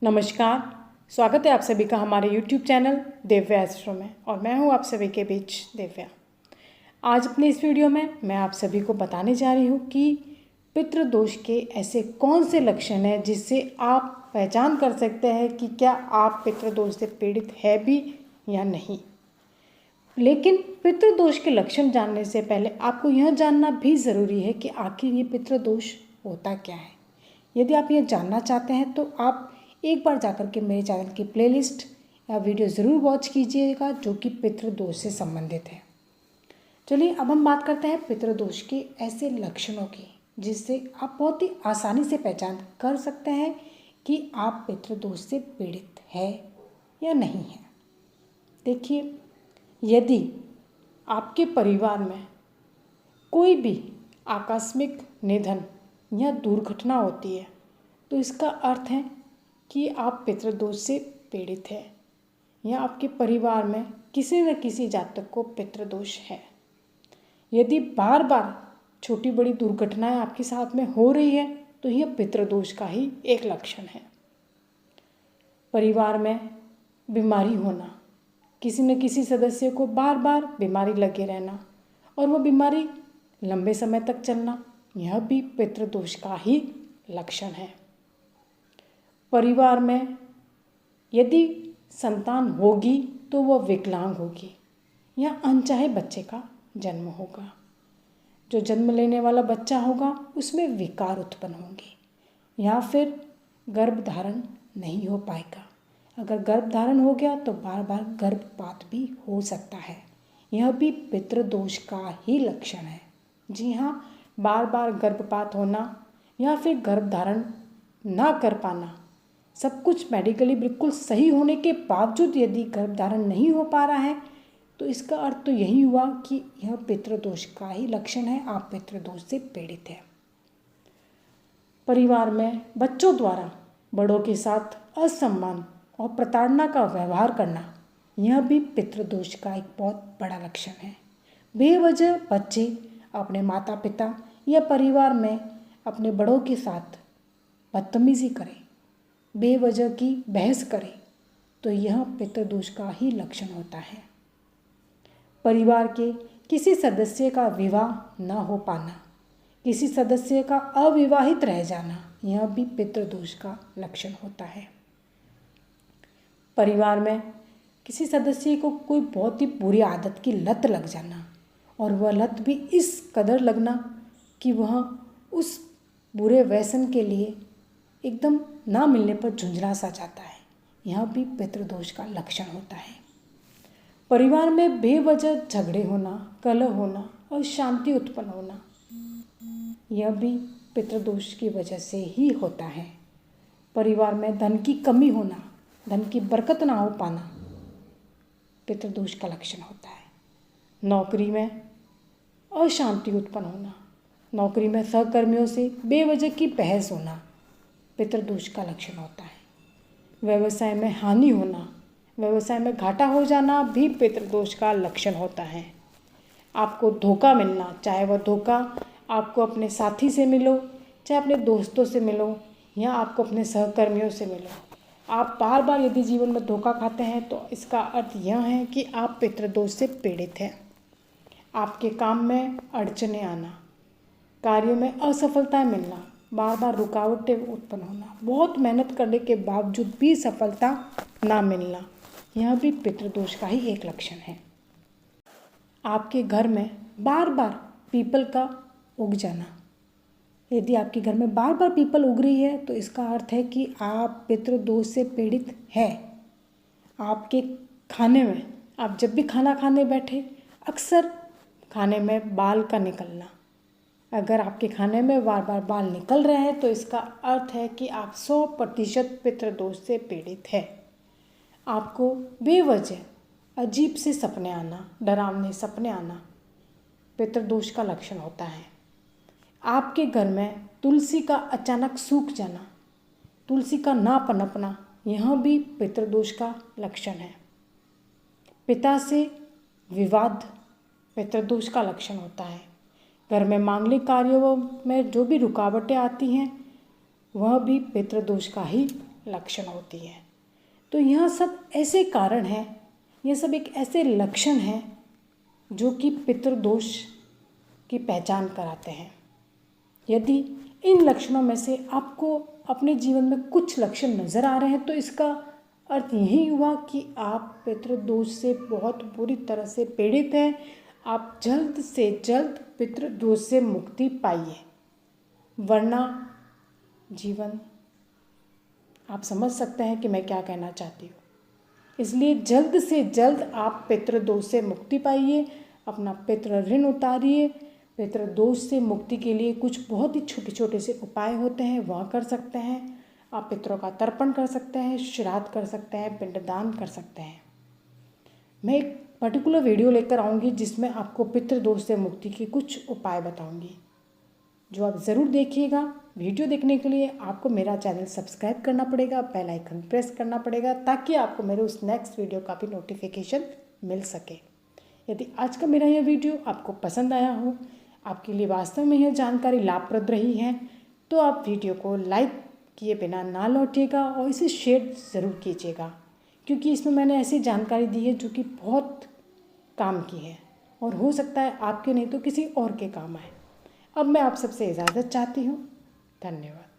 नमस्कार। स्वागत है आप सभी का हमारे YouTube चैनल दिव्या एस्ट्रो में और मैं हूं आप सभी के बीच दिव्या। आज अपने इस वीडियो में मैं आप सभी को बताने जा रही हूं कि पितृदोष के ऐसे कौन से लक्षण हैं जिससे आप पहचान कर सकते हैं कि क्या आप पितृदोष से पीड़ित है भी या नहीं। लेकिन पितृदोष के लक्षण जानने से पहले आपको यह जानना भी ज़रूरी है कि आखिर ये पितृदोष होता क्या है। यदि आप यह जानना चाहते हैं तो आप एक बार जाकर के मेरे चैनल की प्लेलिस्ट या वीडियो ज़रूर वॉच कीजिएगा जो कि पितृदोष से संबंधित है। चलिए अब हम बात करते हैं पितृदोष के ऐसे लक्षणों की जिससे आप बहुत ही आसानी से पहचान कर सकते हैं कि आप पितृदोष से पीड़ित है या नहीं है। देखिए, यदि आपके परिवार में कोई भी आकस्मिक निधन या दुर्घटना होती है तो इसका अर्थ है कि आप पितृदोष से पीड़ित है या आपके परिवार में किसी न किसी जातक को पितृदोष है। यदि बार बार छोटी बड़ी दुर्घटनाएं आपके साथ में हो रही है तो यह पितृदोष का ही एक लक्षण है। परिवार में बीमारी होना, किसी न किसी सदस्य को बार बार बीमारी लगे रहना और वह बीमारी लंबे समय तक चलना, यह भी पितृदोष का ही लक्षण है। परिवार में यदि संतान होगी तो वह विकलांग होगी या अनचाहे बच्चे का जन्म होगा। जो जन्म लेने वाला बच्चा होगा उसमें विकार उत्पन्न होंगे या फिर गर्भधारण नहीं हो पाएगा। अगर गर्भधारण हो गया तो बार बार गर्भपात भी हो सकता है। यह भी पितृदोष का ही लक्षण है। जी हाँ, बार बार गर्भपात होना या फिर गर्भधारण ना कर पाना, सब कुछ मेडिकली बिल्कुल सही होने के बावजूद यदि गर्भधारण नहीं हो पा रहा है तो इसका अर्थ तो यही हुआ कि यह पितृदोष का ही लक्षण है, आप पितृदोष से पीड़ित हैं। परिवार में बच्चों द्वारा बड़ों के साथ असम्मान और प्रताड़ना का व्यवहार करना, यह भी पितृदोष का एक बहुत बड़ा लक्षण है। बेवजह बच्चे अपने माता पिता या परिवार में अपने बड़ों के साथ बदतमीजी करें, बेवजह की बहस करें तो यह पितृदोष का ही लक्षण होता है। परिवार के किसी सदस्य का विवाह न हो पाना, किसी सदस्य का अविवाहित रह जाना, यह भी पितृदोष का लक्षण होता है। परिवार में किसी सदस्य को कोई बहुत ही बुरी आदत की लत लग जाना और वह लत भी इस कदर लगना कि वह उस बुरे व्यसन के लिए एकदम ना मिलने पर झुंझला सा जाता है, यह भी पितृदोष का लक्षण होता है। परिवार में बेवजह झगड़े होना, कलह होना और शांति उत्पन्न होना, यह भी पितृदोष की वजह से ही होता है। परिवार में धन की कमी होना, धन की बरकत ना हो पाना, पितृदोष का लक्षण होता है। नौकरी में अशांति उत्पन्न होना, नौकरी में सहकर्मियों से बेवजह की बहस होना, पितृदोष का लक्षण होता है। व्यवसाय में हानि होना, व्यवसाय में घाटा हो जाना भी पितृदोष का लक्षण होता है। आपको धोखा मिलना, चाहे वह धोखा आपको अपने साथी से मिलो, चाहे अपने दोस्तों से मिलो या आपको अपने सहकर्मियों से मिलो, आप बार बार यदि जीवन में धोखा खाते हैं तो इसका अर्थ यह है कि आप पितृदोष से पीड़ित हैं। आपके काम में अड़चने आना, कार्य में असफलताएं मिलना, बार बार रुकावटें उत्पन्न होना, बहुत मेहनत करने के बावजूद भी सफलता ना मिलना, यह भी पितृदोष का ही एक लक्षण है। आपके घर में बार बार पीपल का उग जाना, यदि आपके घर में बार बार पीपल उग रही है तो इसका अर्थ है कि आप पितृदोष से पीड़ित है। आपके खाने में, आप जब भी खाना खाने बैठे, अक्सर खाने में बाल का निकलना, अगर आपके खाने में बार बार बाल निकल रहे हैं तो इसका अर्थ है कि आप 100% पितृदोष से पीड़ित है। आपको बेवजह अजीब से सपने आना, डरावने सपने आना, पितृदोष का लक्षण होता है। आपके घर में तुलसी का अचानक सूख जाना, तुलसी का ना पनपना, यह भी पितृदोष का लक्षण है। पिता से विवाद पितृदोष का लक्षण होता है। घर में मांगलिक कार्यों में जो भी रुकावटें आती हैं वह भी पितृदोष का ही लक्षण होती है। तो यह सब ऐसे कारण हैं, यह सब एक ऐसे लक्षण हैं जो कि पितृदोष की पहचान कराते हैं। यदि इन लक्षणों में से आपको अपने जीवन में कुछ लक्षण नज़र आ रहे हैं तो इसका अर्थ यही हुआ कि आप पितृदोष से बहुत बुरी तरह से पीड़ित हैं। आप जल्द से जल्द पितृदोष से मुक्ति पाइए, वरना जीवन, आप समझ सकते हैं कि मैं क्या कहना चाहती हूँ। इसलिए जल्द से जल्द आप पितृदोष से मुक्ति पाइए, अपना पितृ ऋण उतारिए। पितृदोष से मुक्ति के लिए कुछ बहुत ही छोटे छोटे से उपाय होते हैं, वह कर सकते हैं। आप पितरों का तर्पण कर सकते हैं, श्राद्ध कर सकते हैं, पिंडदान कर सकते हैं। मैं एक पर्टिकुलर वीडियो लेकर आऊँगी जिसमें आपको पितृदोष से मुक्ति के कुछ उपाय बताऊँगी, जो आप ज़रूर देखिएगा। वीडियो देखने के लिए आपको मेरा चैनल सब्सक्राइब करना पड़ेगा, बेल आइकन प्रेस करना पड़ेगा, ताकि आपको मेरे उस नेक्स्ट वीडियो का भी नोटिफिकेशन मिल सके। यदि आज का मेरा यह वीडियो आपको पसंद आया हो, आपके लिए वास्तव में यह जानकारी लाभप्रद रही है, तो आप वीडियो को लाइक किए बिना ना लौटिएगा और इसे शेयर ज़रूर कीजिएगा, क्योंकि इसमें मैंने ऐसी जानकारी दी है जो कि बहुत काम की है और हो सकता है आपके नहीं तो किसी और के काम आए। अब मैं आप सबसे इजाज़त चाहती हूँ। धन्यवाद।